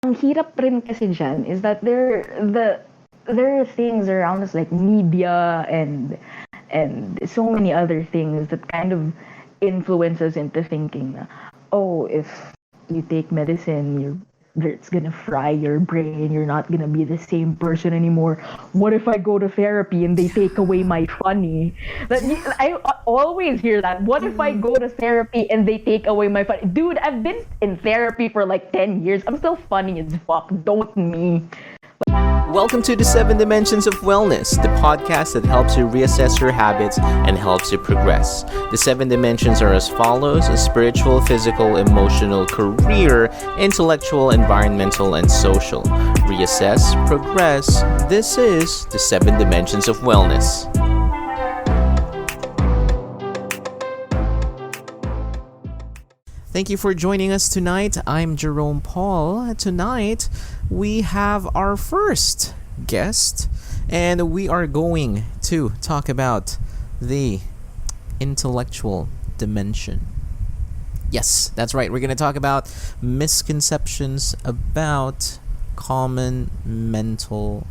ang hirap rin kasi dyan is that there are things around us like media and so many other things that kind of influence us into thinking na, oh, if you take medicine, it's gonna fry your brain. You're not gonna be the same person anymore. What if I go to therapy and they take away my funny? I always hear that. What if I go to therapy and they take away my funny? Dude, I've been in therapy for like 10 years. I'm still funny as fuck. Don't me. Welcome to the 7 Dimensions of Wellness, the podcast that helps you reassess your habits and helps you progress. The 7 dimensions are as follows: spiritual, physical, emotional, career, intellectual, environmental, and social. Reassess, progress. This is the 7 Dimensions of Wellness. Thank you for joining us tonight. I'm Jerome Paul. Tonight, we have our first guest, and we are going to talk about the intellectual dimension. Yes, that's right. We're going to talk about misconceptions about common mental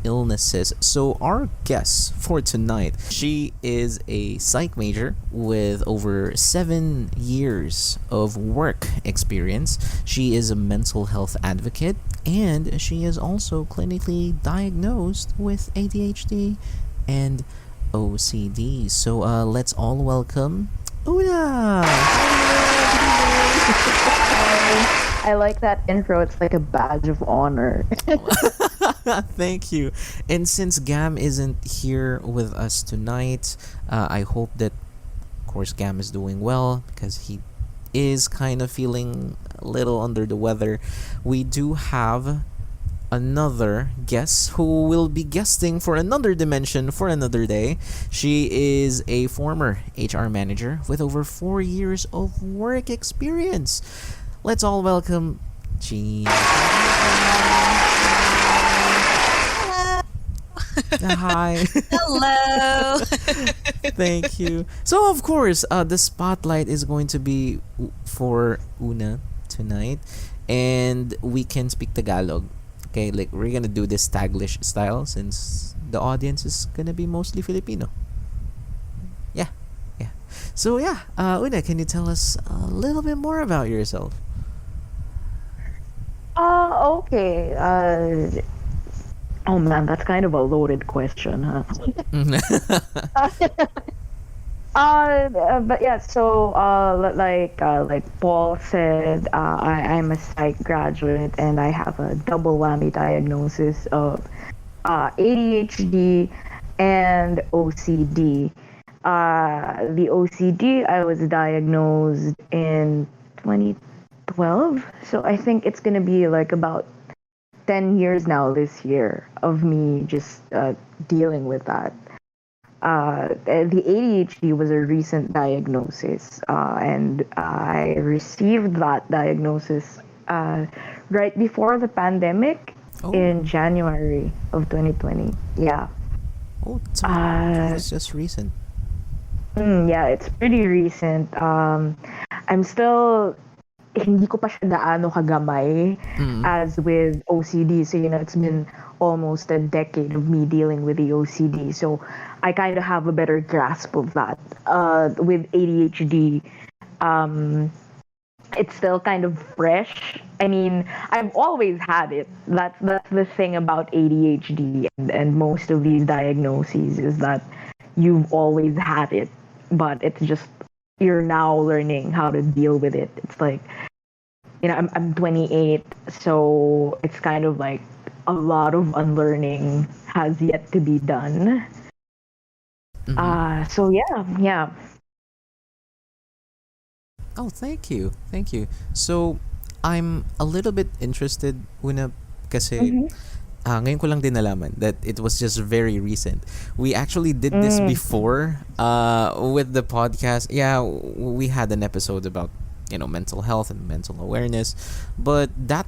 illnesses. So our guest for tonight, she is a psych major with over 7 years of work experience. She is a mental health advocate, and she is also clinically diagnosed with ADHD and OCD. So let's all welcome Una. I like that intro. It's like a badge of honor. Thank you. And since Gam isn't here with us tonight, I hope that, of course, Gam is doing well because he is kind of feeling a little under the weather. We do have another guest who will be guesting for another dimension for another day. She is a former HR manager with over 4 years of work experience. Let's all welcome Jean. Hi. Hello. Thank you. So, of course, the spotlight is going to be for Una tonight, and we can speak Tagalog. Okay, like we're gonna do this Taglish style since the audience is gonna be mostly Filipino. Yeah, yeah. So yeah, Una, can you tell us a little bit more about yourself? Okay. Oh man, that's kind of a loaded question, huh? But yeah, so like Paul said, I'm a psych graduate and I have a double whammy diagnosis of ADHD and OCD. The OCD I was diagnosed in 2012, so I think it's gonna be like about 10 years now this year of me just dealing with that. The ADHD was a recent diagnosis, and I received that diagnosis right before the pandemic in January of 2020. Yeah. Oh, so it was just recent. Yeah, it's pretty recent. I'm still hindi ko pa siya gaano kagamay as with OCD. So, it's been almost a decade of me dealing with the OCD. So, I kind of have a better grasp of that. With ADHD, it's still kind of fresh. I mean, I've always had it. That's the thing about ADHD and most of these diagnoses is that you've always had it, but it's just you're now learning how to deal with it. It's like, I'm 28, so it's kind of like a lot of unlearning has yet to be done. So yeah. Oh, thank you. So, I'm a little bit interested, Una, kasi ngayon ko lang din nalaman that it was just very recent. We actually did this before with the podcast. Yeah, we had an episode about, mental health and mental awareness, but that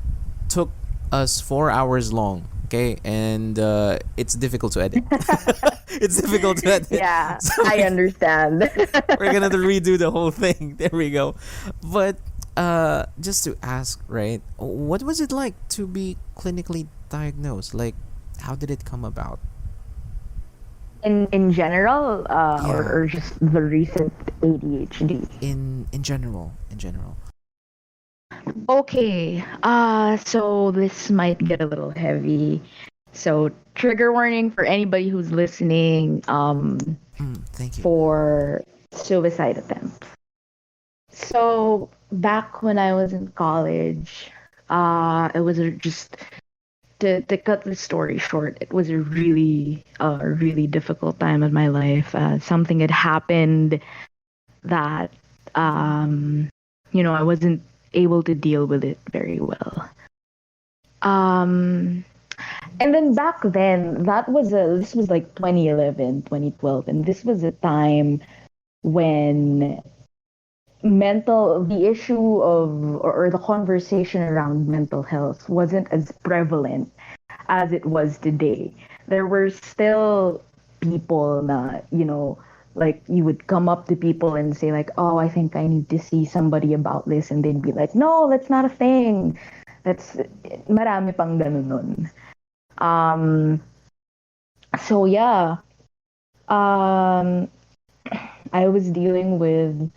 took us 4 hours long. Okay, and it's difficult to edit. It's difficult to edit. Yeah, So I understand. we're gonna redo the whole thing. There we go. But just to ask, right? What was it like to be clinically diagnosed? Like, how did it come about? In general, Yeah, or just the recent ADHD? in general, in general. Okay, so this might get a little heavy. So trigger warning for anybody who's listening, Thank you. for suicide attempts. So back when I was in college, it was just to cut the story short, it was a really difficult time in my life. Something had happened that, um, I wasn't able to deal with it very well. Um, and then back then, this was like 2011, 2012, and this was a time when the issue of, or the conversation around mental health wasn't as prevalent as it was today. There were still people na, like you would come up to people and say like, "Oh, I think I need to see somebody about this," and they'd be like, "No, that's not a thing. That's marami pang ganun nun." Um, so yeah, um, I was dealing with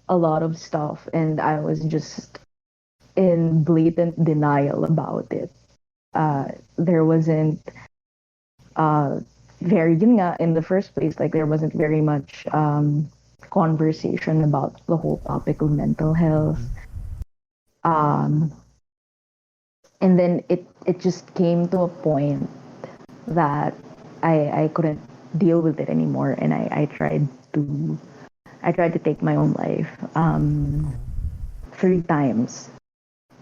a lot of stuff, and I was just in blatant denial about it. There wasn't uh, yun nga, in the first place, like there wasn't very much conversation about the whole topic of mental health. Mm-hmm. Um, and then it just came to a point that I couldn't deal with it anymore, and to I tried to take my own life, Oh. 3 times.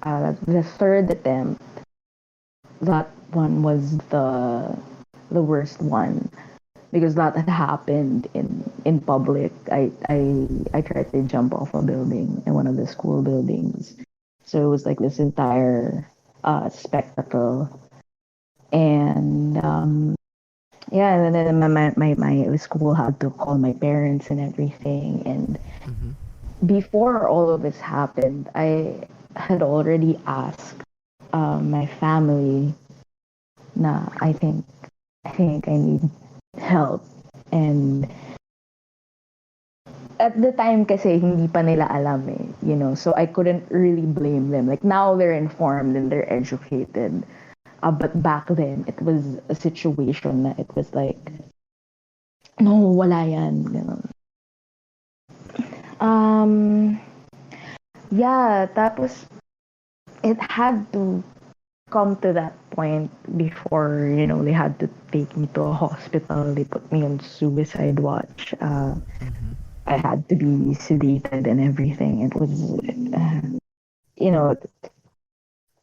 The third attempt, that one was the worst one, because that had happened in public. I tried to jump off a building, in one of the school buildings. So it was like this entire spectacle. And yeah, and then my school had to call my parents and everything. And Mm-hmm. before all of this happened, I had already asked my family, na I think I need help. And at the time kasi hindi pa nila alam eh, so I couldn't really blame them. Like now they're informed and they're educated. But back then it was a situation that it was like, no, wala yan. Um, yeah, tapos it had to come to that point before, they had to take me to a hospital. They put me on suicide watch. Mm-hmm. I had to be sedated and everything. It was, you know,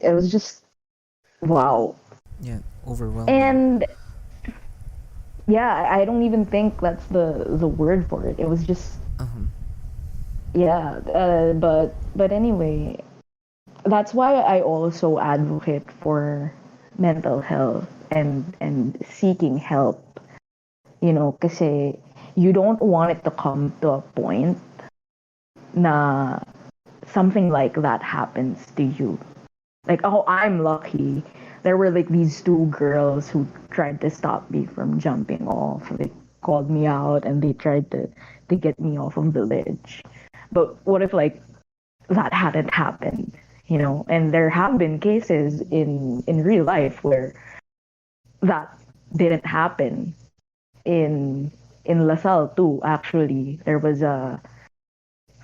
it was just wow. Yeah, overwhelming. And yeah, I don't even think that's the word for it. It was just Uh-huh. yeah. But anyway, that's why I also advocate for mental health and seeking help. Kasi you don't want it to come to a point na something like that happens to you. Like, oh, I'm lucky. There were like these two girls who tried to stop me from jumping off. They called me out and they tried to get me off of the ledge. But what if like that hadn't happened? And there have been cases in real life where that didn't happen. In LaSalle too, actually, there was a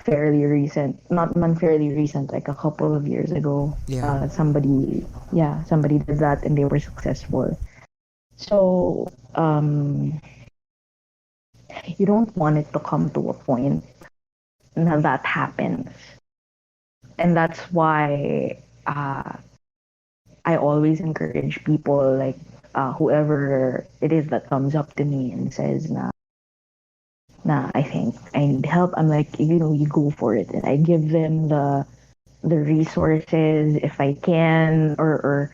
fairly recent, not fairly recent, like a couple of years ago. Yeah. Somebody did that and they were successful. So, you don't want it to come to a point that happens. And that's why I always encourage people, like, whoever it is that comes up to me and says, nah, I think I need help. I'm like, you go for it. And I give them the resources if I can, or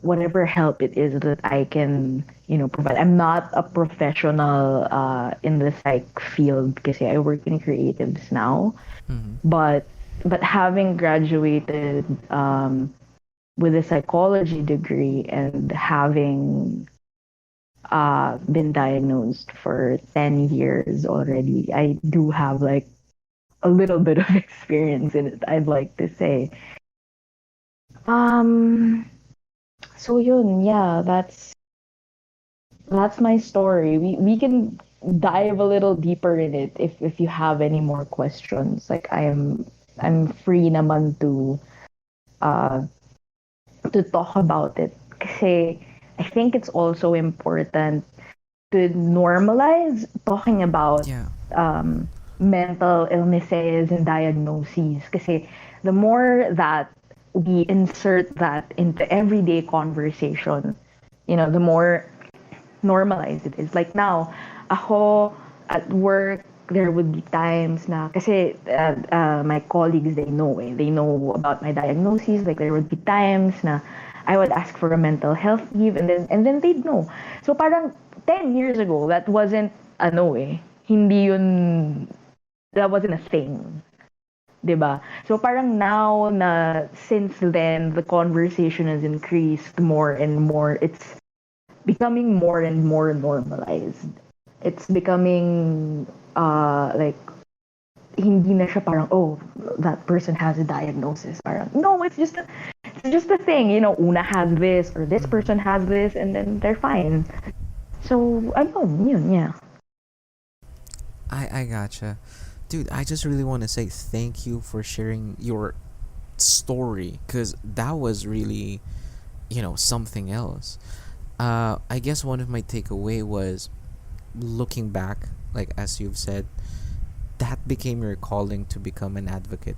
whatever help it is that I can, provide. I'm not a professional in the psych field because I work in creatives now, Mm-hmm. but but having graduated with a psychology degree and having been diagnosed for 10 years already, I do have like a little bit of experience in it, I'd like to say. Um, so yun, yeah, that's my story. We can dive a little deeper in it if you have any more questions. Like I'm free naman uh to talk about it. Kasi I think it's also important to normalize talking about Yeah. mental illnesses and diagnoses. Kasi the more that we insert that into everyday conversation, the more normalized it is. Like now, ako at work, there would be times na, kasi my colleagues, they know about my diagnoses. Like there would be times na I would ask for a mental health leave and then they'd know. So parang 10 years ago, that wasn't, hindi yun, that wasn't a thing. 'Di ba? So parang now na since then the conversation has increased more and more. It's becoming more and more normalized. It's becoming like hindi na siya parang, oh, that person has a diagnosis. Parang no, it's just a thing. Una has this or this person has this and then they're fine. So ayun, yun, yeah. I gotcha. Dude, I just really want to say thank you for sharing your story because that was really, something else. I guess one of my takeaway was looking back, like as you've said, that became your calling to become an advocate.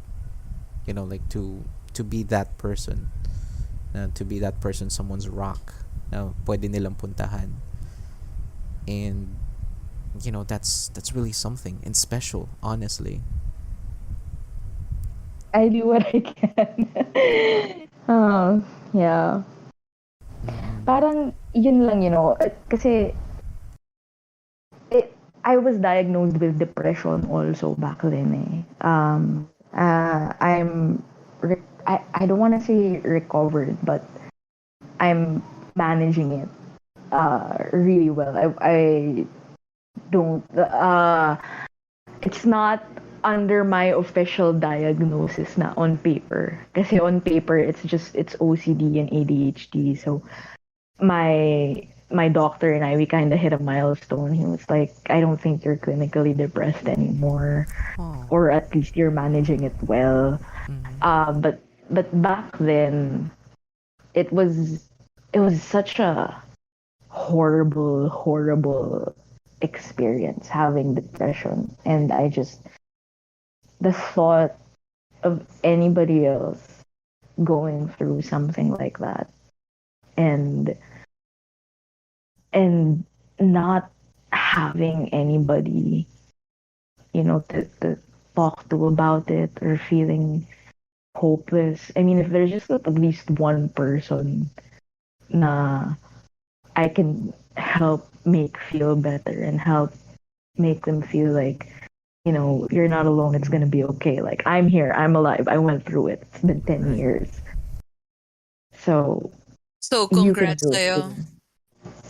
Like to be that person, to be that person, someone's rock. Pwede nilang puntahan, and that's really something and special, honestly. I do what I can. Oh, yeah. Mm-mm. Parang yun lang, kasi I was diagnosed with depression also back then eh. I'm I don't want to say recovered, but I'm managing it really well. I don't it's not under my official diagnosis na on paper. Kasi on paper it's OCD and ADHD. So my doctor and I, we kind of hit a milestone. He was like, I don't think you're clinically depressed anymore, Oh. or at least you're managing it well. Mm-hmm. But back then, it was it was such a horrible experience having depression, and the thought of anybody else going through something like that, and and not having anybody, to talk to about it, or feeling hopeless. I mean, if there's just at least one person na I can help make feel better and help make them feel like, you're not alone, it's gonna be okay. Like, I'm here, I'm alive, I went through it. It's been 10 Right. years. So So, you can congrats do it sa'yo. too.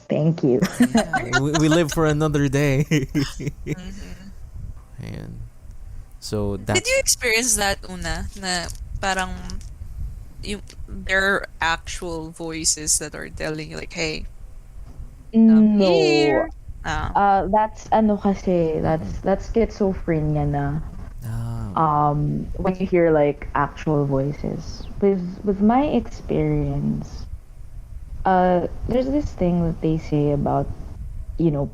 Thank you. Yeah, we live for another day. Mhm. And so Did you that's experience that, Una, na parang there are actual voices that are telling you like, hey, I'm No. here. Ah, That's ano kasi, that's schizophrenia na. um When you hear like actual voices. With my experience, there's this thing that they say about,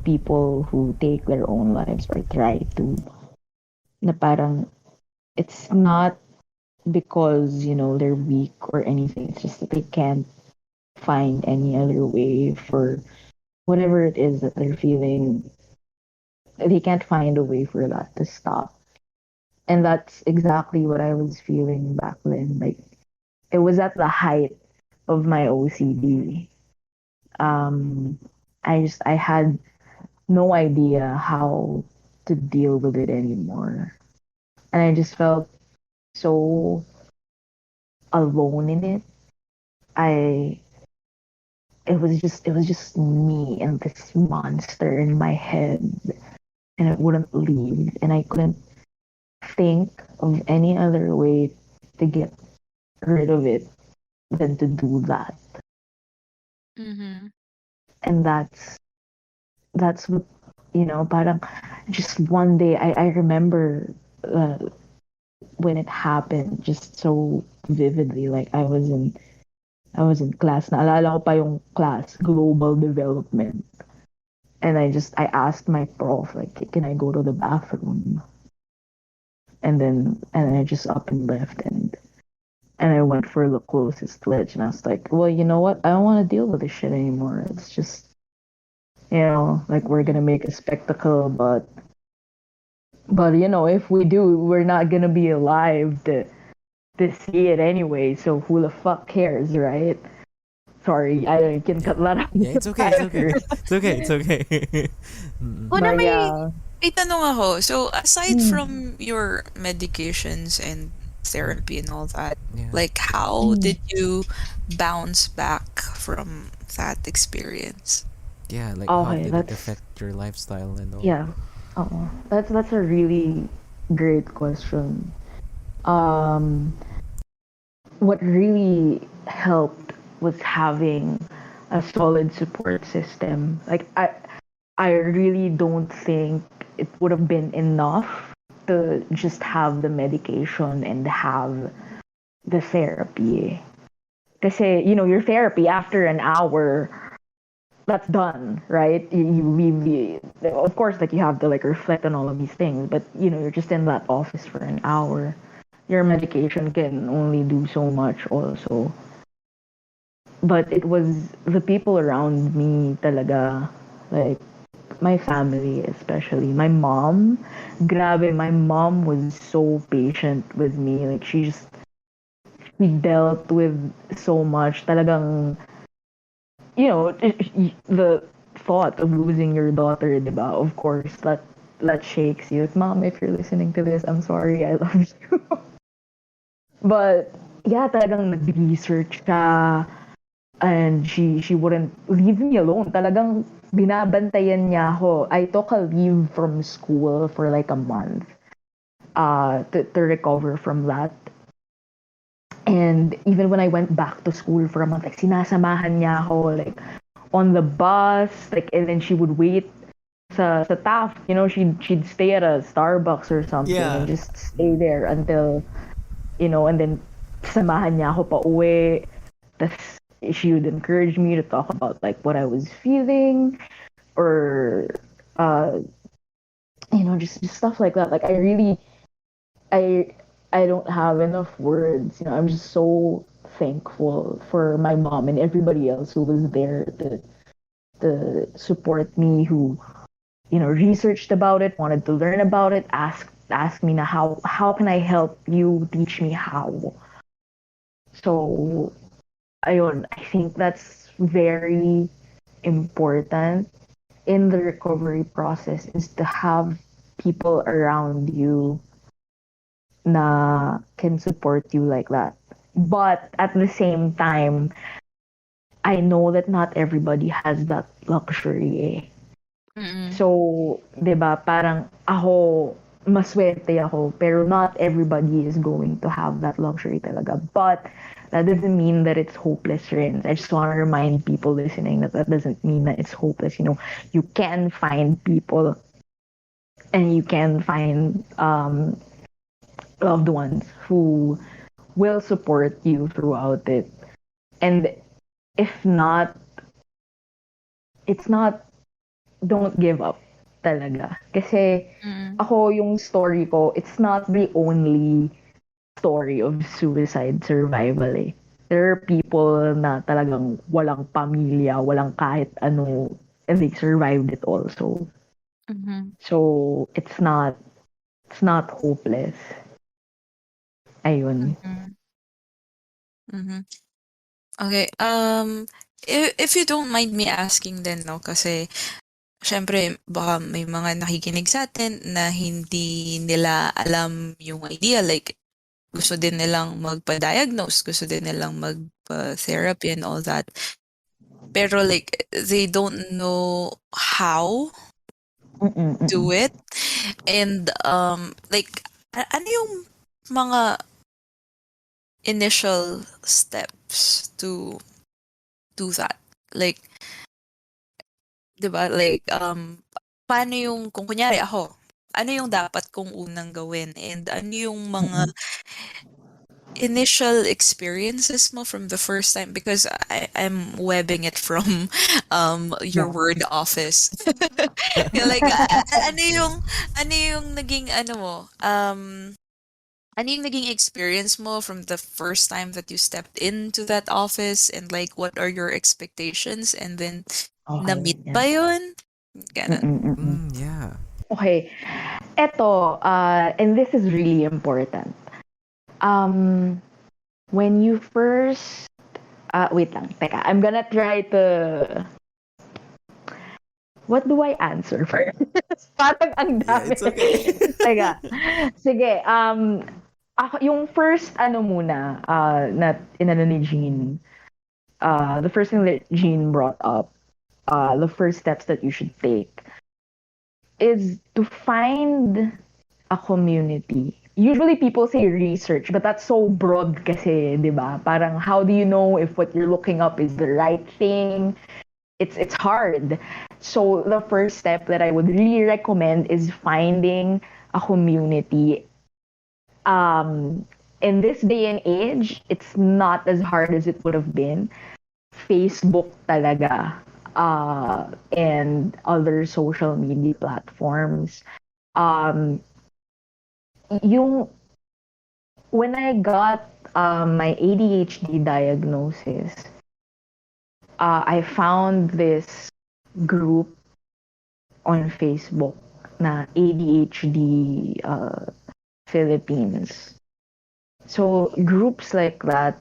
people who take their own lives or try to, na parang it's not because, they're weak or anything. It's just that they can't find any other way for whatever it is that they're feeling. They can't find a way for that to stop. And that's exactly what I was feeling back then. Like it was at the height of my OCD. Um, I had no idea how to deal with it anymore, and I just felt so alone in it. I it was just me and this monster in my head, and it wouldn't leave, and I couldn't think of any other way to get rid of it than to do that. Mm-hmm. And that's what, parang just one day I remember uh, when it happened just so vividly. Like I was in class. Naalala ko pa yung class, Global Development. And I asked my prof, like, can I go to the bathroom? And I just up and left, and I went for the closest ledge, and I was like, well, you know what? I don't want to deal with this shit anymore. It's just, like we're gonna make a spectacle, but if we do, we're not gonna be alive to see it anyway. So who the fuck cares, right? Sorry, I can cut that out. Yeah, it's okay. It's okay. It's okay. It's okay. Mm-mm. Una, But may, yeah. may tanong ako. So, aside Mm, from your medications and therapy and all that, Yeah. like, how mm. did you bounce back from that experience? Yeah, like how Okay, did it that's affect your lifestyle and all? yeah. That's a really great question. Um, what really helped was having a solid support system. Like I really don't think it would have been enough to just have the medication and have the therapy. Kasi, your therapy after an hour, that's done, right? You leave of course, like you have to like reflect on all of these things, but you're just in that office for an hour. Your medication can only do so much also. But it was the people around me talaga, like my family especially. My mom, grabe, my mom was so patient with me. Like she dealt with so much. Talagang, the thought of losing your daughter, diba? Of course, that shakes you. Like, Mom, if you're listening to this, I'm sorry, I love you. But yeah, talagang nag-research siya, and she wouldn't leave me alone. Talagang binabantayan niya ako. I took a leave from school for like a month to recover from that. And even when I went back to school for a month, like sinasamahan niya ako like on the bus, like, and then she would wait sa Taft. She'd stay at a Starbucks or something and Yeah. just stay there until, and then samahan niya ako pa uwi. Tas she would encourage me to talk about like what I was feeling, or uh just stuff like that. Like I I don't have enough words. I'm just so thankful for my mom and everybody else who was there to support me, who researched about it, wanted to learn about it, ask me na how can I help you, teach me how. So ayun, I think that's very important in the recovery process, is to have people around you na can support you like that. But at the same time, I know that not everybody has that luxury eh. Mm-mm. So, 'di ba, parang ako, maswerte ako, pero not everybody is going to have that luxury talaga. But that doesn't mean that it's hopeless rin. I just want to remind people listening that doesn't mean that it's hopeless. You can find people, and you can find loved ones who will support you throughout it. And if not, it's not, don't give up talaga. Kasi Mm-mm. ako, yung story ko, it's not the only story of suicide survival eh. There are people na talagang walang pamilya, walang kahit ano, and they survived it also. Mm-hmm. So it's not hopeless. Ayun. Mm-hmm. Mm-hmm. Okay. If you don't mind me asking then, no, kasi syempre baka may mga nakikinig sa atin na hindi nila alam yung idea, like gusto din nilang magpa-diagnose, gusto din nilang magpa-therapy and all that. Pero like, they don't know how do it. And like, ano yung mga initial steps to do that? Like, 'di ba? Like, paano yung, kung kunyari ako, ano yung dapat kong unang gawin? And ano yung mga initial experiences mo from the first time? Because I'm webbing it from your Yeah. word office. Yeah, like, ano yung naging, ano mo, ano yung naging experience mo from the first time that you stepped into that office, and like, what are your expectations? And then, Okay. na-meet Yeah. ba yun? Ganun. Yeah. Okay. Eto, and this is really important. When you first, wait lang, teka, I'm gonna try to, what do I answer first? Parang ang Yeah, dami. it's okay. Teka, sige, ako, yung first, ano muna, na inano ni Jean, the first thing that Jean brought up, the first steps that you should take is to find a community. Usually people say research, but that's so broad kasi, 'di ba? Parang how do you know if what you're looking up is the right thing? It's hard. So the first step that I would really recommend is finding a community. In this day and age, it's not as hard as it would have been. Facebook talaga, and other social media platforms. Um, yung when I got my ADHD diagnosis, I found this group on Facebook na ADHD Philippines. So groups like that,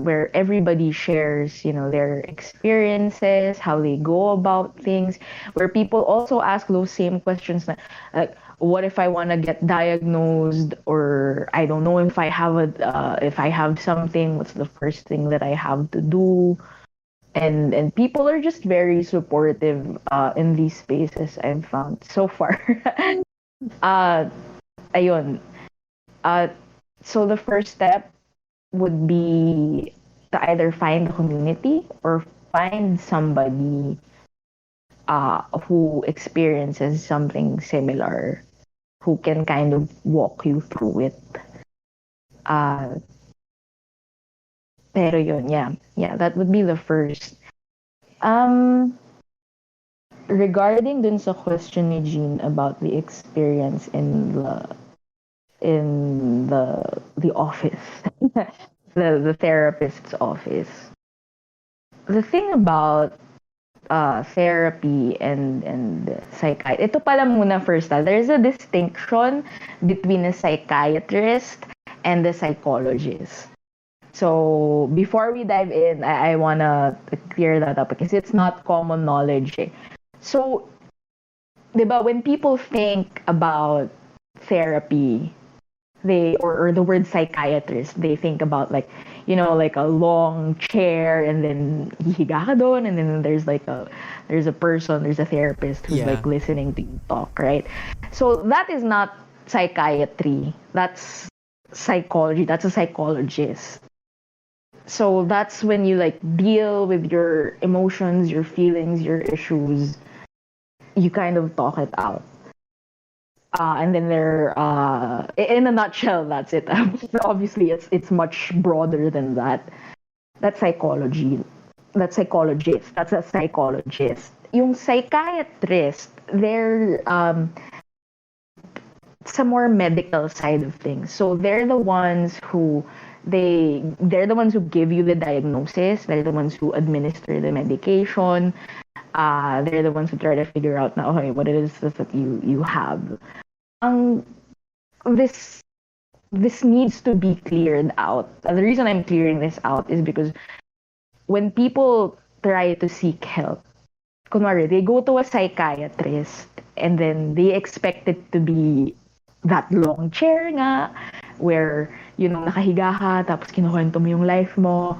where everybody shares, their experiences, how they go about things, where people also ask those same questions, like, what if I want to get diagnosed, or I don't know if if I have something, what's the first thing that I have to do? And people are just very supportive in these spaces I've found so far. uh, ayun. So the first step would be to either find a community or find somebody who experiences something similar, who can kind of walk you through it. Uh, pero yun, yeah, that would be the first. Regarding dun sa question ni Jean about the experience in the office, the therapist's office. The thing about therapy and psychiatry. Ito pala muna first. There's a distinction between a psychiatrist and a psychologist. So before we dive in, I wanna clear that up because it's not common knowledge. Eh. So, 'di ba, when people think about therapy, or the word psychiatrist, they think about like, like a long chair and then hihiga ka doon, and then there's a therapist who's Yeah. like listening to you talk, right? So that is not psychiatry. That's psychology. That's a psychologist. So that's when you like deal with your emotions, your feelings, your issues. You kind of talk it out. And then in a nutshell, that's it. Obviously, it's much broader than that. That's psychology. That's psychologist. That's a psychologist. Yung psychiatrist, they're some more medical side of things. So they're the ones who they're the ones who give you the diagnosis. They're the ones who administer the medication. They're the ones who try to figure out now, okay, what it is that you have. This needs to be cleared out. The reason I'm clearing this out is because when people try to seek help, kunwari, they go to a psychiatrist and then they expect it to be that long chair nga, where, nakahiga ka, tapos kinukwento mo yung life mo.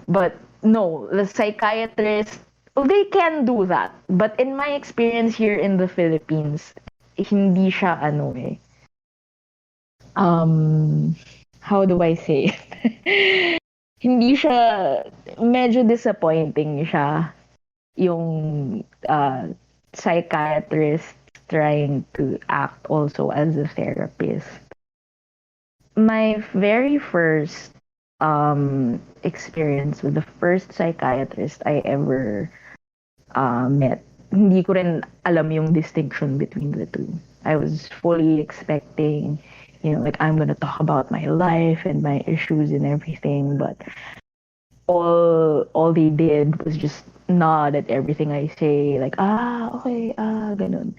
But no, the psychiatrist, they can do that. But in my experience here in the Philippines, hindi siya how do I say it? Hindi siya, medyo disappointing siya yung psychiatrist trying to act also as a therapist. My very first experience with the first psychiatrist I ever met, hindi ko rin alam yung distinction between the two. I was fully expecting, like I'm gonna talk about my life and my issues and everything, but all they did was just nod at everything I say, like, okay, ganun.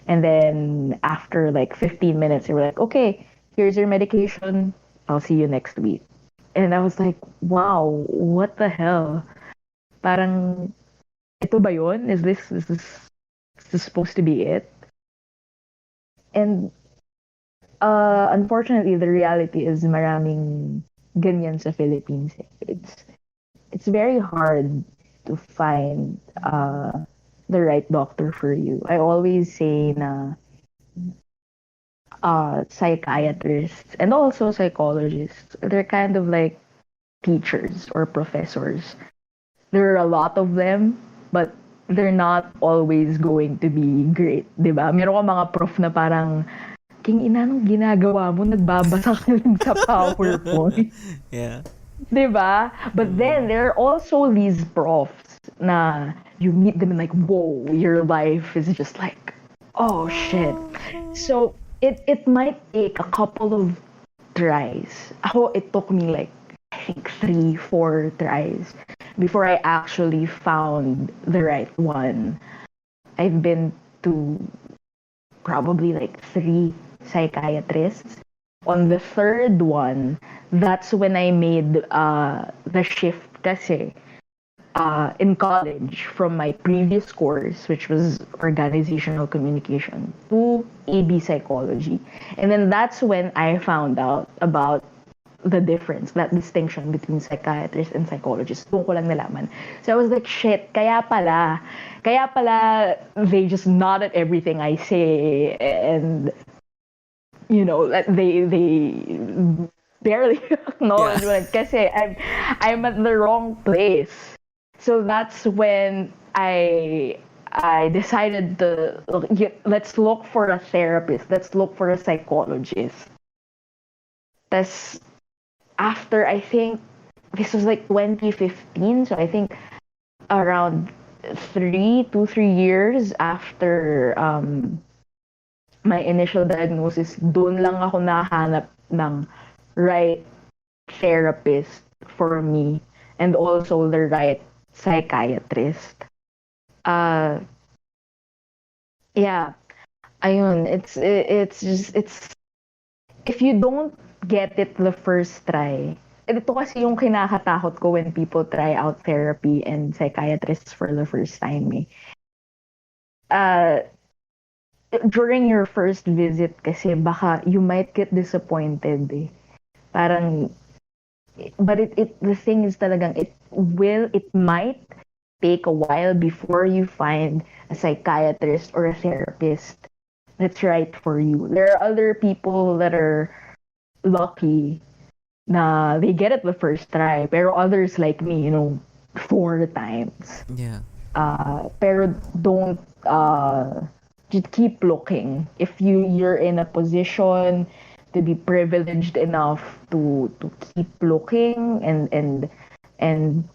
And then after like 15 minutes, they were like, okay, here's your medication. I'll see you next week. And I was like, wow, what the hell? Parang, ito ba yun? Is this supposed to be it? And unfortunately, the reality is maraming ganyan sa Philippines. It's very hard to find the right doctor for you. I always say na psychiatrists and also psychologists, they're kind of like teachers or professors. There are a lot of them, but they're not always going to be great, di ba? Meron ka mga prof na parang, king ina, nung ginagawa mo, nagbabasa ka lang sa PowerPoint. Yeah. Di ba? But then, there are also these profs na you meet them and like, whoa, your life is just like, oh shit. So, it might take a couple of tries. Ako, it took me like, I think 3-4 tries before I actually found the right one. I've been to probably like 3 psychiatrists. On the third one, that's when I made the shift kasi in college from my previous course, which was organizational communication, to AB psychology. And then that's when I found out about the difference, that distinction between psychiatrists and psychologists. Doon ko lang nalaman. So I was like, shit, kaya pala, they just nod at everything I say, and they barely acknowledge it kasi I'm at the wrong place. So that's when I decided to let's look for a therapist, let's look for a psychologist. Tas after, I think this was like 2015, so I think around 3 years after my initial diagnosis, doon lang ako nahanap ng right therapist for me and also the right psychiatrist. Yeah, ayun, it's if you don't get it the first try. Ito kasi yung kinakatakot ko when people try out therapy and psychiatrists for the first time. During your first visit kasi baka you might get disappointed. Parang, but the thing is talagang it might take a while before you find a psychiatrist or a therapist that's right for you. There are other people that are lucky na they get it the first try, pero others like me, 4 times. Yeah. Pero don't just keep looking. If you're in a position to be privileged enough to keep looking and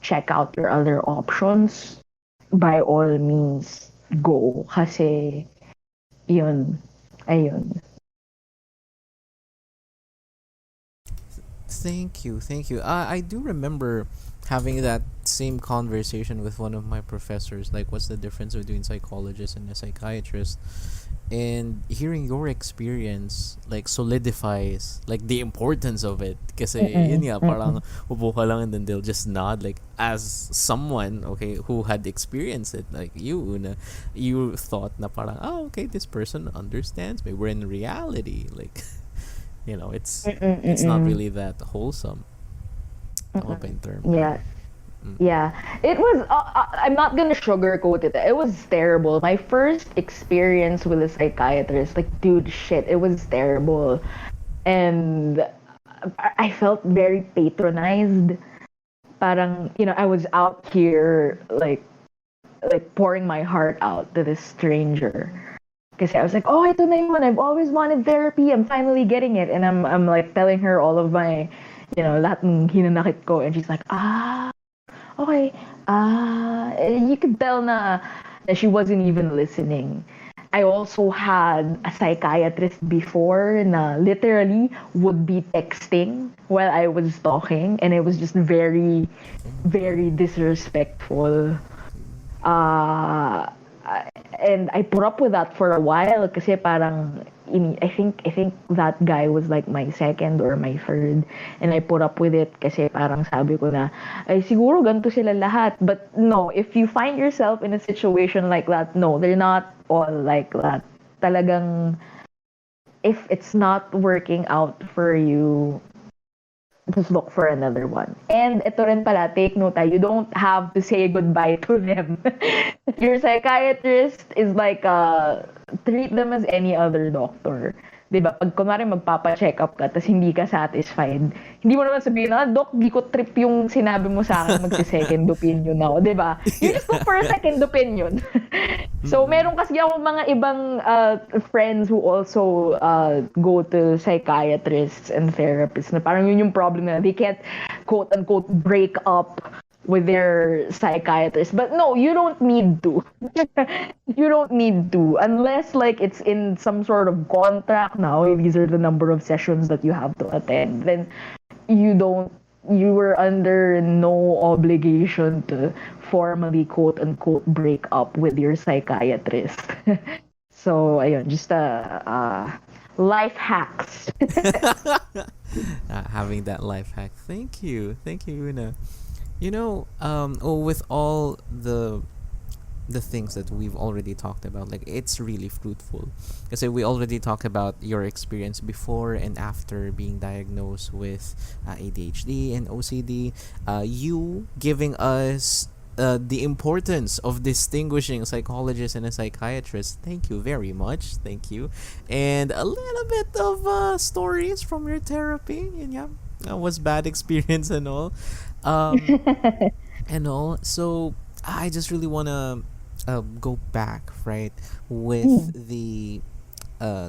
check out your other options, by all means go, kasi ayun. Thank you. I do remember having that same conversation with one of my professors, like what's the difference between psychologist and a psychiatrist, and hearing your experience like solidifies like the importance of it. Kasi yun nga, parang upo ka lang and then they'll just nod, like as someone who had experienced it, like you thought na parang okay, this person understands me, we're in reality, like It's not really that wholesome. Tama ba yung term? Yeah. Yeah, it was. I'm not gonna sugarcoat it. It was terrible. My first experience with a psychiatrist, like, dude, shit, it was terrible, and I felt very patronized. Parang, I was out here like pouring my heart out to this stranger. Because I was like, oh, ito na yun. I've always wanted therapy. I'm finally getting it, and I'm like telling her all of my, lahat ng hinanakit ko, and she's like, okay. You could tell na she wasn't even listening. I also had a psychiatrist before na literally would be texting while I was talking, and it was just very, very disrespectful. Uh, and I put up with that for a while kasi parang I think that guy was like my second or my third, and I put up with it kasi parang sabi ko na ay siguro ganito sila lahat. But no, if you find yourself in a situation like that, no, they're not all like that. Talagang if it's not working out for you, just look for another one. And ito rin pala, take note, you don't have to say goodbye to them. Your psychiatrist is like, treat them as any other doctor. 'Di ba? Pag kunwari magpapa-check up ka tapos hindi ka satisfied, hindi mo naman sabihin, doc, di ko trip yung sinabi mo sa akin, magsi-second opinion ako, 'di ba? You just look for a second opinion. So, meron kasi akong mga ibang friends who also go to psychiatrists and therapists na parang yun yung problem na they can't quote-unquote break up with their psychiatrist. But no, you don't need to. You don't need to. Unless like it's in some sort of contract now, these are the number of sessions that you have to attend, then you were under no obligation to formally quote-unquote break up with your psychiatrist. So, ayun, just life hacks. Having that life hack. Thank you, Una. With all the things that we've already talked about, like, it's really fruitful because we already talked about your experience before and after being diagnosed with ADHD and OCD, you giving us the importance of distinguishing a psychologist and a psychiatrist. Thank you very much. Thank you. And a little bit of stories from your therapy, and yeah, was bad experience and all. And all. So I just really want to go back, right, with the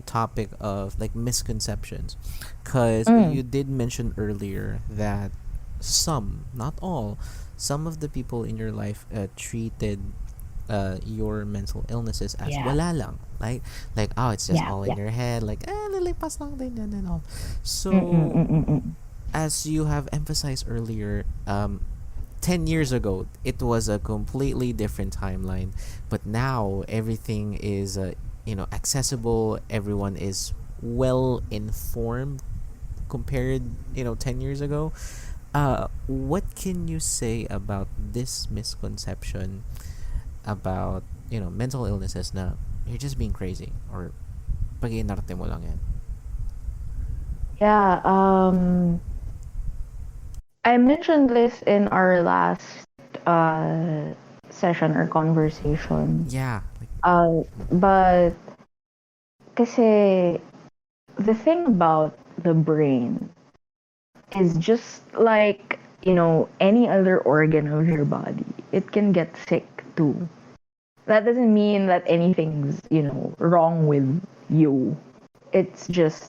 topic of like misconceptions, because you did mention earlier that some, not all, some of the people in your life treated your mental illnesses as wala lang, like oh, it's just all in your head, like lilipas lang din yan and all. So as you have emphasized earlier, 10 years ago it was a completely different timeline, but now everything is accessible. Everyone is well informed compared 10 years ago. What can you say about this misconception about mental illnesses na you're just being crazy or pag-iinarte mo lang yan? Yeah, I mentioned this in our last session or conversation. Yeah. But kasi the thing about the brain is just like, any other organ of your body. It can get sick too. That doesn't mean that anything's, wrong with you. It's just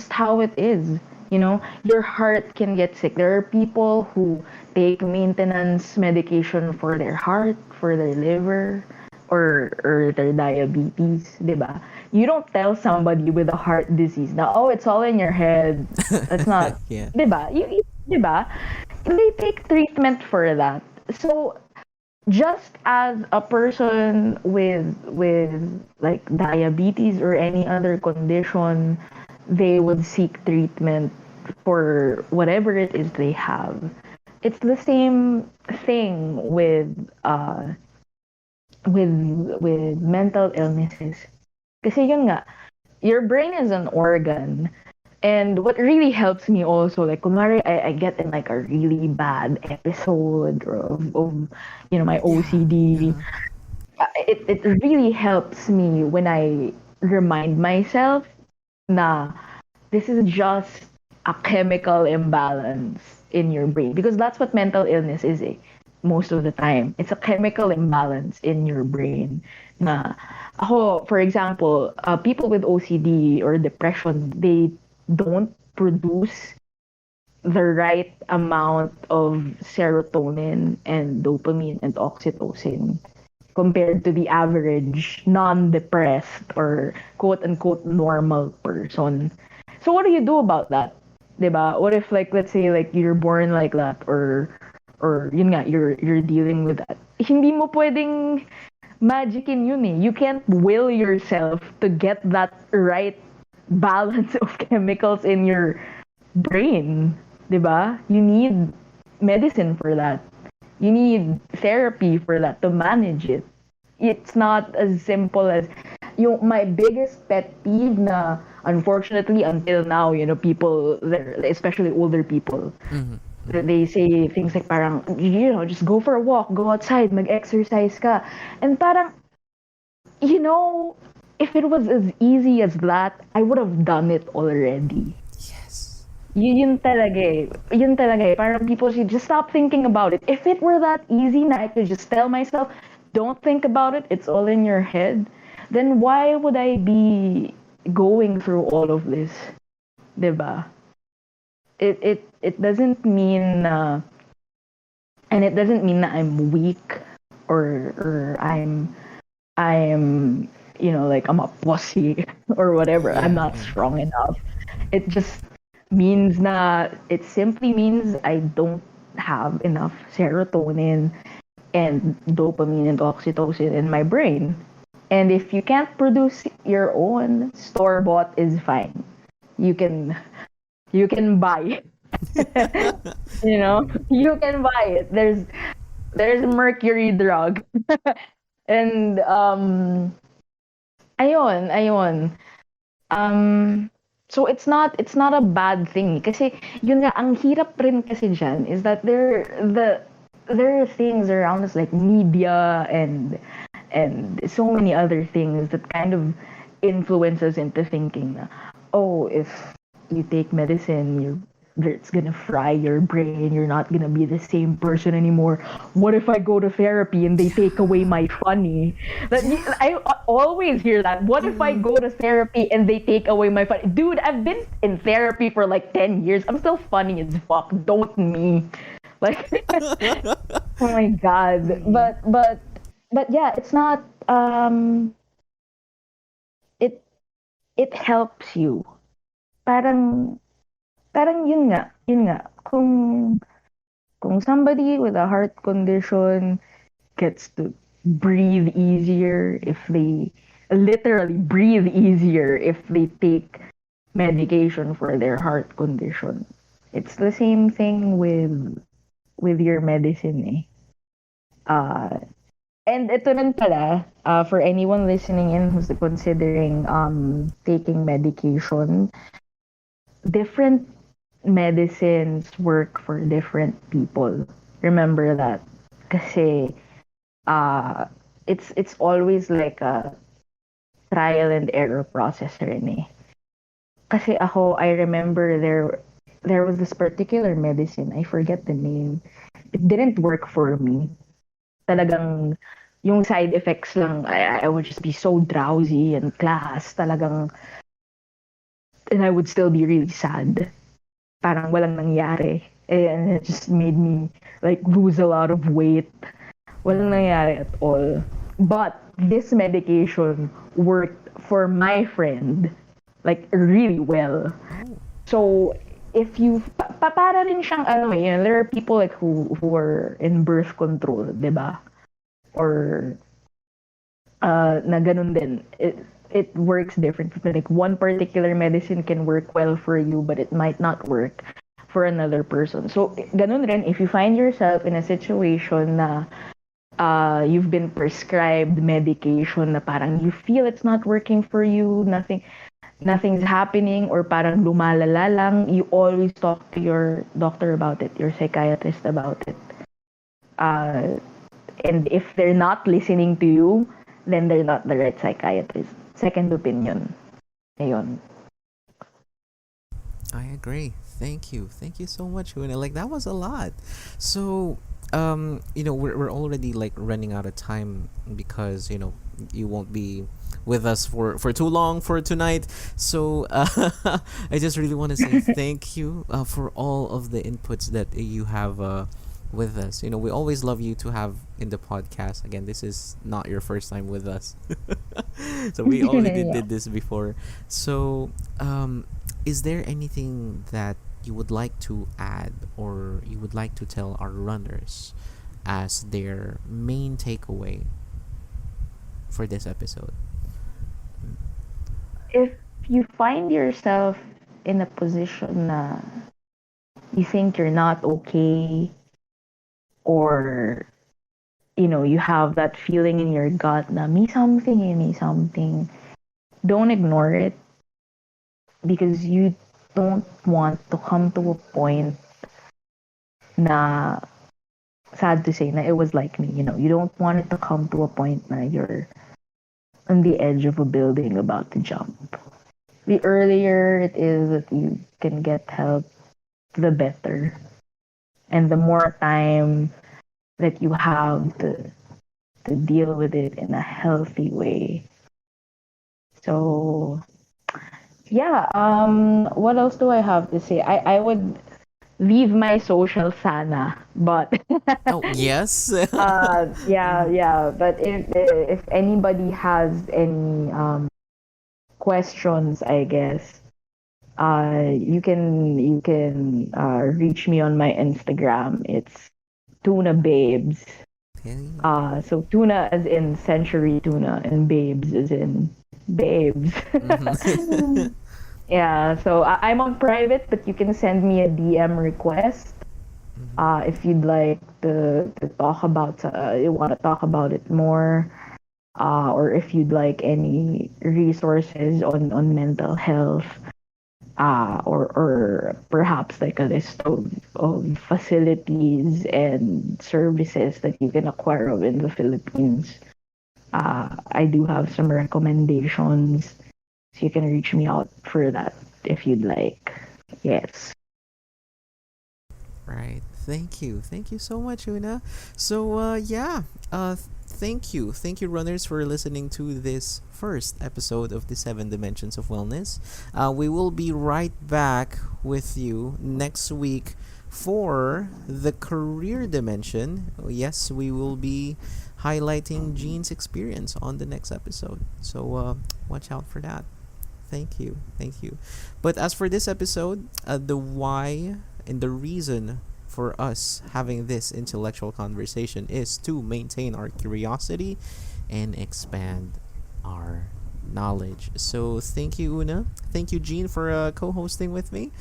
how it is. Your heart can get sick. There are people who take maintenance medication for their heart, for their liver, or their diabetes, diba? You don't tell somebody with a heart disease na, oh, it's all in your head. That's not, Yeah. diba? Diba? They take treatment for that. So, just as a person with like diabetes or any other condition, they would seek treatment for whatever it is they have. It's the same thing with mental illnesses. Kasi yun nga, your brain is an organ. And what really helps me also, like, kunwari, I get in like a really bad episode of my Yeah. OCD. Uh-huh. It really helps me when I remind myself na this is just a chemical imbalance in your brain, because that's what mental illness is, eh, most of the time. It's a chemical imbalance in your brain. Na ako, for example, people with OCD or depression, they don't produce the right amount of serotonin and dopamine and oxytocin compared to the average non-depressed or quote unquote normal person. So what do you do about that? 'Di ba? What if, like, let's say, like, you're born like that, or yun nga, you're dealing with that. Hindi mo pwedeng magicin yun, eh. You can't will yourself to get that right balance of chemicals in your brain, 'di ba? You need medicine for that. You need therapy for that to manage it. It's not as simple as yung my biggest pet peeve na unfortunately until now, people there, especially older people, Mm-hmm. they say things like parang, just go for a walk, go outside, mag-exercise ka. And parang, you know, if it was as easy as that, I would have done it already. Yes. Yun talaga eh. Yun talaga eh. Parang people should just stop thinking about it. If it were that easy na I could just tell myself, don't think about it, it's all in your head, then why would I be going through all of this? 'Di ba? It doesn't mean and it doesn't mean that I'm weak, or I'm like I'm a pussy or whatever. I'm Yeah. not Yeah. strong enough. It just means na it simply means I don't have enough serotonin and dopamine and oxytocin in my brain. And if you can't produce your own, store bought is fine. You can buy it. You can buy it. There's mercury drug. And ayun. Um, so it's not a bad thing kasi yun nga ang hirap rin kasi diyan is that there are things around us like media and so many other things that kind of influence us into thinking na, oh, if you take medicine, it's gonna fry your brain. You're not gonna be the same person anymore. What if I go to therapy and they take away my funny? Yeah. I always hear that. What if I Mm-hmm. go to therapy and they take away my funny? Dude, I've been in therapy for like 10 years. I'm still funny as fuck. Don't me. Like, oh my god. Mm-hmm. But yeah, it's not it it helps you. Parang parang yun nga, kung somebody with a heart condition gets to breathe easier if they literally breathe easier if they take medication for their heart condition. It's the same thing with your medicine, eh. Uh, and ito rin pala, for anyone listening in who's considering taking medication, different medicines work for different people. Remember that. Kasi uh, it's always like a trial and error process rin, eh. Kasi ako, I remember there was this particular medicine, I forget the name. It didn't work for me. Talagang yung side effects lang, I would just be so drowsy in class. Talagang, and I would still be really sad. Parang walang nangyari. And it just made me like lose a lot of weight. Walang Mm-hmm. nangyari at all. But this medication worked for my friend like really well. Oh. So if you para rin siyang ano eh, there are people like who are in birth control, 'di ba? Or na ganun din. It works differently. Like one particular medicine can work well for you, but it might not work for another person. So ganun rin, if you find yourself in a situation na you've been prescribed medication na parang you feel it's not working for you, nothing. nothing's happening or parang lumalala lang, you always talk to your doctor about it, your psychiatrist about it. And if they're not listening to you, then they're not the right psychiatrist. Second opinion. Ayun. I agree. Thank you. Thank you so much, Una. Like that was a lot. So, we're already like running out of time because, you won't be with us for too long for tonight. So, I just really want to say thank you for all of the inputs that you have with us. We always love you to have in the podcast. Again, this is not your first time with us. So we already Yeah. did this before. So, is there anything that you would like to add or you would like to tell our runners as their main takeaway for this episode? If you find yourself in a position na you think you're not okay, or you have that feeling in your gut na me something, don't ignore it, because you don't want to come to a point na, sad to say, na it was like me. You don't want it to come to a point na you're on the edge of a building about to jump. The earlier it is that you can get help, the better. And the more time that you have to deal with it in a healthy way. So, yeah, what else do I have to say? I would leave my social sana, but Oh, yes. yeah, but if anybody has any questions, I guess you can reach me on my Instagram. It's Tuna Babes. Okay. So tuna as in century tuna, and babes as in babes. Mhm. Yeah, so I'm on private, but you can send me a DM request if you'd like to talk about, you want to talk about it more, or if you'd like any resources on mental health, or perhaps like a list of facilities and services that you can acquire in the Philippines. I do have some recommendations, so you can reach me out for that if you'd like. Yes. Right. Thank you. Thank you so much, Una. So, yeah. Thank you. Thank you, runners, for listening to this first episode of the 7 Dimensions of Wellness. We will be right back with you next week for the career dimension. Yes, we will be highlighting Jean's experience on the next episode. So, watch out for that. Thank you. Thank you. But as for this episode, the why and the reason for us having this intellectual conversation is to maintain our curiosity and expand our knowledge. So thank you, Una. Thank you, Jean, for co-hosting with me.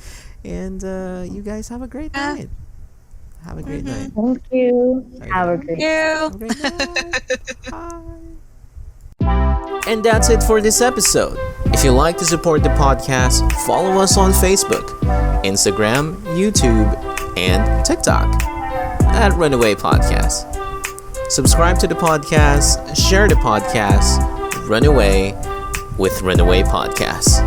And you guys have a great Yeah. night. Have a great night. Thank you. Okay. Have a Thank great you. Have a great night. Bye. And that's it for this episode. If you'd like to support the podcast, follow us on Facebook, Instagram, YouTube, and TikTok at Runaway Podcast. Subscribe to the podcast, share the podcast, Runaway with Runaway Podcast.